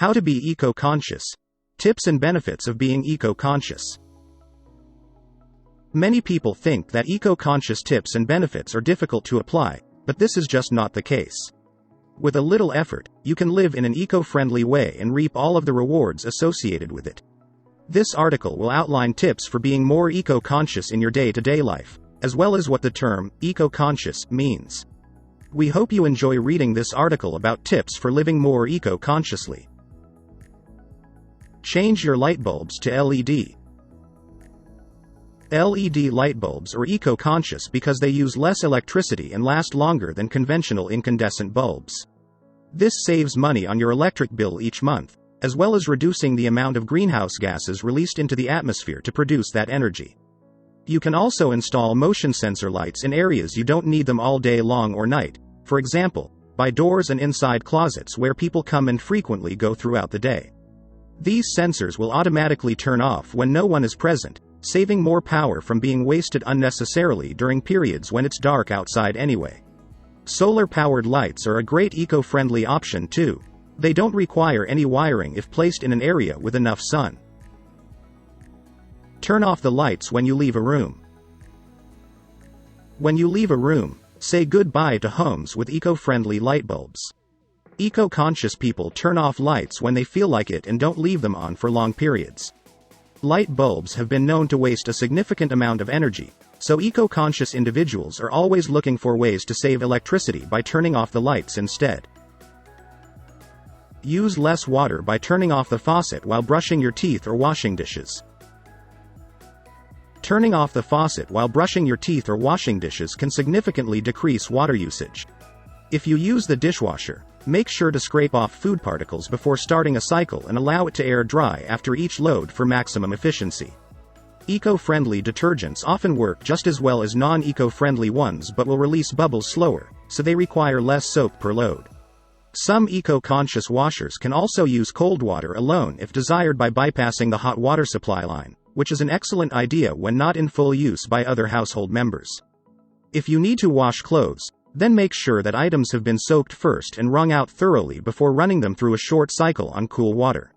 How to be eco-conscious. Tips and benefits of being eco-conscious. Many people think that eco-conscious tips and benefits are difficult to apply, but this is just not the case. With a little effort, you can live in an eco-friendly way and reap all of the rewards associated with it. This article will outline tips for being more eco-conscious in your day-to-day life, as well as what the term eco-conscious means. We hope you enjoy reading this article about tips for living more eco-consciously. Change your light bulbs to LED. LED light bulbs are eco-conscious because they use less electricity and last longer than conventional incandescent bulbs. This saves money on your electric bill each month, as well as reducing the amount of greenhouse gases released into the atmosphere to produce that energy. You can also install motion sensor lights in areas you don't need them all day long or night, for example, by doors and inside closets where people come and frequently go throughout the day. These sensors will automatically turn off when no one is present, saving more power from being wasted unnecessarily during periods when it's dark outside anyway. Solar-powered lights are a great eco-friendly option too. They don't require any wiring if placed in an area with enough sun. Turn off the lights when you leave a room. When you leave a room, say goodbye to homes with eco-friendly light bulbs. Eco-conscious people turn off lights when they feel like it and don't leave them on for long periods. Light bulbs have been known to waste a significant amount of energy, so eco-conscious individuals are always looking for ways to save electricity by turning off the lights instead. Use less water by turning off the faucet while brushing your teeth or washing dishes. Turning off the faucet while brushing your teeth or washing dishes can significantly decrease water usage. If you use the dishwasher, make sure to scrape off food particles before starting a cycle and allow it to air dry after each load for maximum efficiency. Eco-friendly detergents often work just as well as non-eco-friendly ones but will release bubbles slower, so they require less soap per load. Some eco-conscious washers can also use cold water alone if desired by bypassing the hot water supply line, which is an excellent idea when not in full use by other household members. If you need to wash clothes, then make sure that items have been soaked first and wrung out thoroughly before running them through a short cycle on cool water.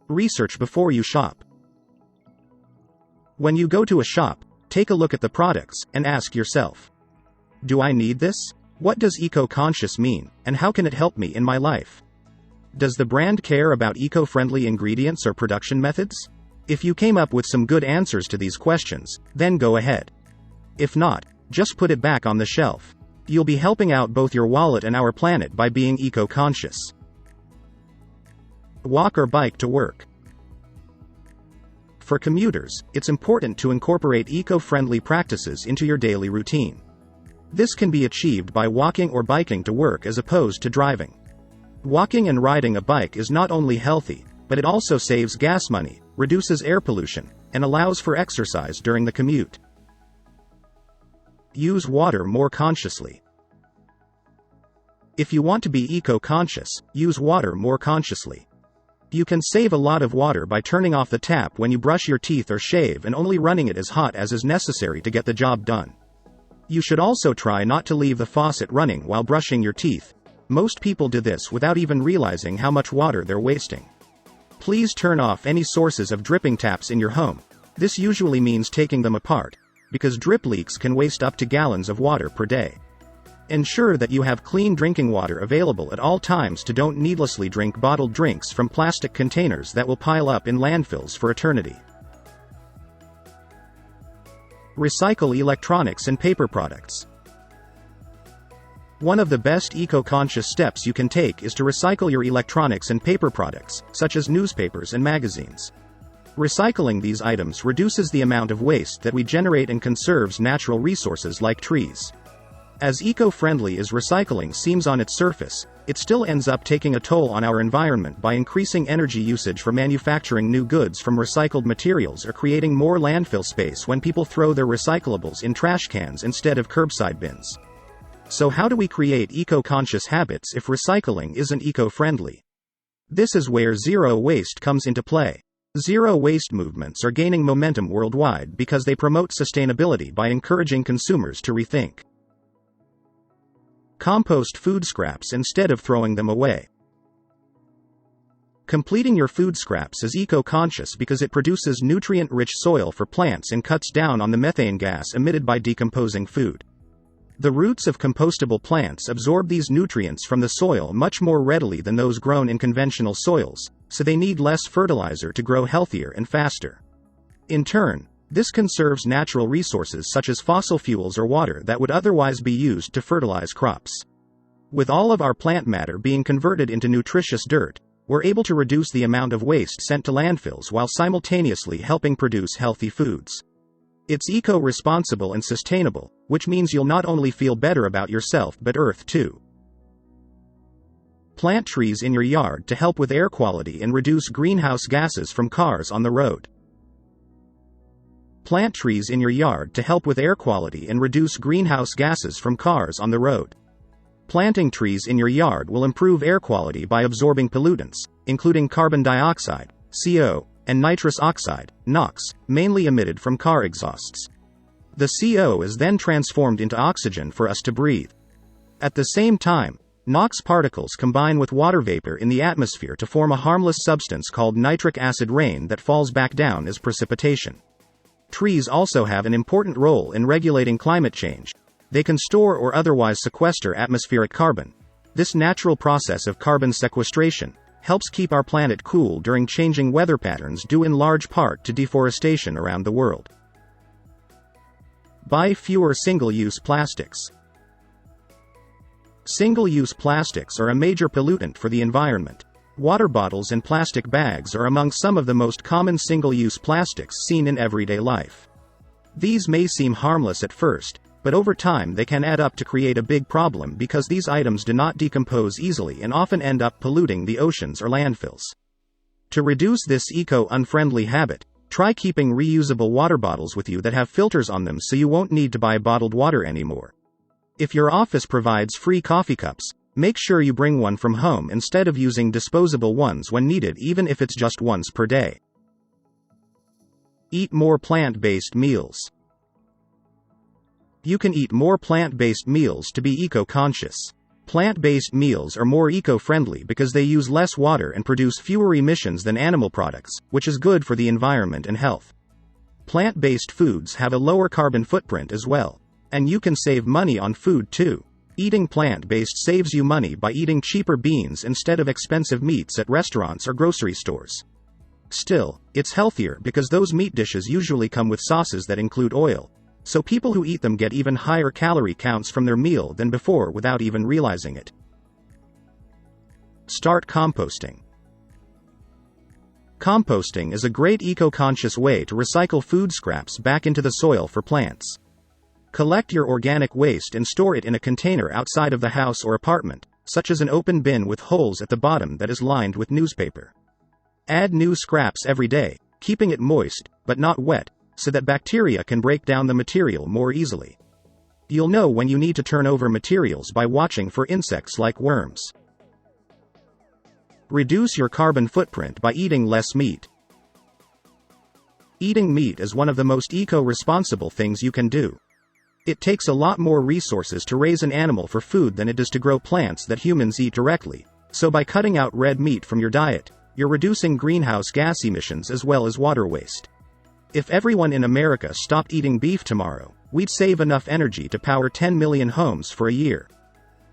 Research before you shop. When you go to a shop, take a look at the products and ask yourself, do I need this? What does eco-conscious mean, and how can it help me in my life? Does the brand care about eco-friendly ingredients or production methods? If you came up with some good answers to these questions, then go ahead. If not, just put it back on the shelf. You'll be helping out both your wallet and our planet by being eco-conscious. Walk or bike to work. For commuters, it's important to incorporate eco-friendly practices into your daily routine. This can be achieved by walking or biking to work as opposed to driving. Walking and riding a bike is not only healthy, but it also saves gas money, reduces air pollution, and allows for exercise during the commute. Use water more consciously. If you want to be eco-conscious, use water more consciously. You can save a lot of water by turning off the tap when you brush your teeth or shave and only running it as hot as is necessary to get the job done. You should also try not to leave the faucet running while brushing your teeth. Most people do this without even realizing how much water they're wasting. Please turn off any sources of dripping taps in your home. This usually means taking them apart, because drip leaks can waste up to gallons of water per day. Ensure that you have clean drinking water available at all times to don't needlessly drink bottled drinks from plastic containers that will pile up in landfills for eternity. Recycle electronics and paper products. One of the best eco-conscious steps you can take is to recycle your electronics and paper products, such as newspapers and magazines. Recycling these items reduces the amount of waste that we generate and conserves natural resources like trees. As eco-friendly as recycling seems on its surface, it still ends up taking a toll on our environment by increasing energy usage for manufacturing new goods from recycled materials or creating more landfill space when people throw their recyclables in trash cans instead of curbside bins. So how do we create eco-conscious habits if recycling isn't eco-friendly? This is where zero waste comes into play. Zero waste movements are gaining momentum worldwide because they promote sustainability by encouraging consumers to rethink. Compost food scraps instead of throwing them away. Completing your food scraps is eco-conscious because it produces nutrient-rich soil for plants and cuts down on the methane gas emitted by decomposing food. The roots of compostable plants absorb these nutrients from the soil much more readily than those grown in conventional soils, so they need less fertilizer to grow healthier and faster. In turn, this conserves natural resources such as fossil fuels or water that would otherwise be used to fertilize crops. With all of our plant matter being converted into nutritious dirt, we're able to reduce the amount of waste sent to landfills while simultaneously helping produce healthy foods. It's eco-responsible and sustainable, which means you'll not only feel better about yourself but Earth too. Plant trees in your yard to help with air quality and reduce greenhouse gases from cars on the road. Plant trees in your yard to help with air quality and reduce greenhouse gases from cars on the road. Planting trees in your yard will improve air quality by absorbing pollutants, including carbon dioxide, CO, and nitrous oxide, NOx, mainly emitted from car exhausts. The CO is then transformed into oxygen for us to breathe. At the same time, NOx particles combine with water vapor in the atmosphere to form a harmless substance called nitric acid rain that falls back down as precipitation. Trees also have an important role in regulating climate change. They can store or otherwise sequester atmospheric carbon. This natural process of carbon sequestration helps keep our planet cool during changing weather patterns due in large part to deforestation around the world. Buy fewer single-use plastics. Single-use plastics are a major pollutant for the environment. Water bottles and plastic bags are among some of the most common single-use plastics seen in everyday life. These may seem harmless at first, but over time they can add up to create a big problem because these items do not decompose easily and often end up polluting the oceans or landfills. To reduce this eco-unfriendly habit, try keeping reusable water bottles with you that have filters on them so you won't need to buy bottled water anymore. If your office provides free coffee cups, make sure you bring one from home instead of using disposable ones when needed, even if it's just once per day. Eat more plant-based meals. You can eat more plant-based meals to be eco-conscious. Plant-based meals are more eco-friendly because they use less water and produce fewer emissions than animal products, which is good for the environment and health. Plant-based foods have a lower carbon footprint as well. And you can save money on food too. Eating plant-based saves you money by eating cheaper beans instead of expensive meats at restaurants or grocery stores. Still, it's healthier because those meat dishes usually come with sauces that include oil. So people who eat them get even higher calorie counts from their meal than before without even realizing it. Start composting. Composting is a great eco-conscious way to recycle food scraps back into the soil for plants. Collect your organic waste and store it in a container outside of the house or apartment, such as an open bin with holes at the bottom that is lined with newspaper. Add new scraps every day, keeping it moist, but not wet, so that bacteria can break down the material more easily. You'll know when you need to turn over materials by watching for insects like worms. Reduce your carbon footprint by eating less meat. Eating meat is one of the most eco-responsible things you can do. It takes a lot more resources to raise an animal for food than it does to grow plants that humans eat directly, so by cutting out red meat from your diet, you're reducing greenhouse gas emissions as well as water waste. If everyone in America stopped eating beef tomorrow, we'd save enough energy to power 10 million homes for a year.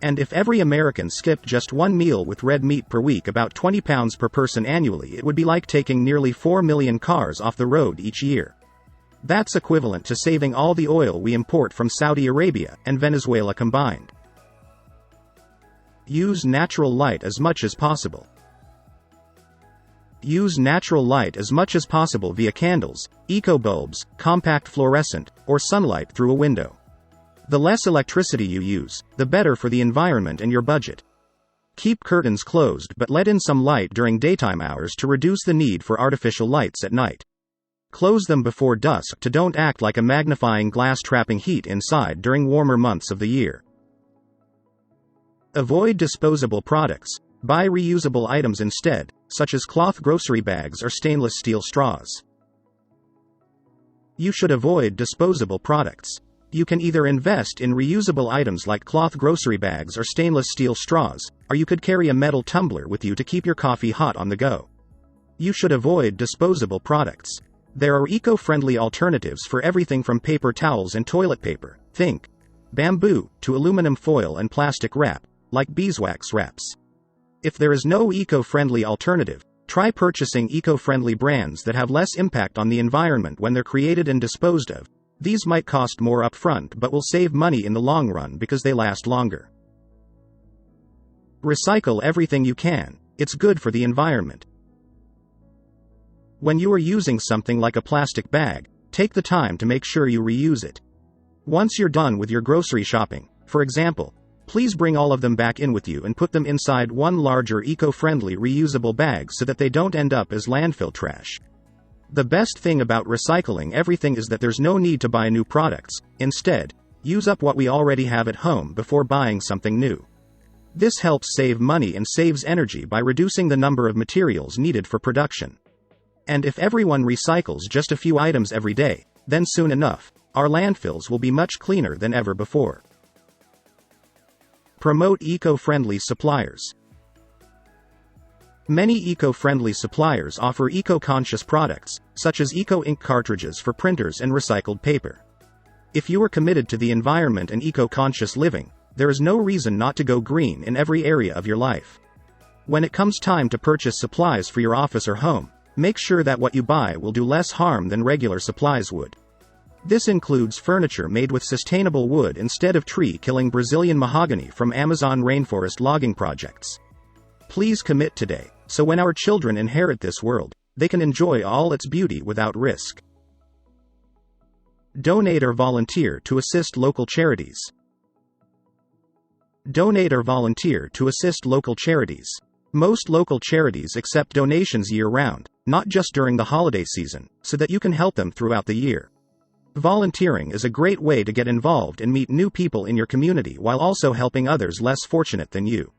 And if every American skipped just one meal with red meat per week, about 20 pounds per person annually, it would be like taking nearly 4 million cars off the road each year. That's equivalent to saving all the oil we import from Saudi Arabia and Venezuela combined. Use natural light as much as possible. Use natural light as much as possible via candles, eco-bulbs, compact fluorescent, or sunlight through a window. The less electricity you use, the better for the environment and your budget. Keep curtains closed but let in some light during daytime hours to reduce the need for artificial lights at night. Close them before dusk to don't act like a magnifying glass trapping heat inside during warmer months of the year. Avoid disposable products. Buy reusable items instead, such as cloth grocery bags or stainless steel straws. You should avoid disposable products. You can either invest in reusable items like cloth grocery bags or stainless steel straws, or you could carry a metal tumbler with you to keep your coffee hot on the go. You should avoid disposable products. There are eco-friendly alternatives for everything from paper towels and toilet paper, think bamboo, to aluminum foil and plastic wrap, like beeswax wraps. If there is no eco-friendly alternative, try purchasing eco-friendly brands that have less impact on the environment when they're created and disposed of. These might cost more upfront but will save money in the long run because they last longer. Recycle everything you can. It's good for the environment. When you are using something like a plastic bag, take the time to make sure you reuse it. Once you're done with your grocery shopping, for example, please bring all of them back in with you and put them inside one larger eco-friendly reusable bag so that they don't end up as landfill trash. The best thing about recycling everything is that there's no need to buy new products. Instead, use up what we already have at home before buying something new. This helps save money and saves energy by reducing the number of materials needed for production. And if everyone recycles just a few items every day, then soon enough, our landfills will be much cleaner than ever before. Promote eco-friendly suppliers. Many eco-friendly suppliers offer eco-conscious products, such as eco-ink cartridges for printers and recycled paper. If you are committed to the environment and eco-conscious living, there is no reason not to go green in every area of your life. When it comes time to purchase supplies for your office or home, make sure that what you buy will do less harm than regular supplies would. This includes furniture made with sustainable wood instead of tree-killing Brazilian mahogany from Amazon rainforest logging projects. Please commit today, so when our children inherit this world, they can enjoy all its beauty without risk. Donate or volunteer to assist local charities. Donate or volunteer to assist local charities. Most local charities accept donations year-round, not just during the holiday season, so that you can help them throughout the year. Volunteering is a great way to get involved and meet new people in your community while also helping others less fortunate than you.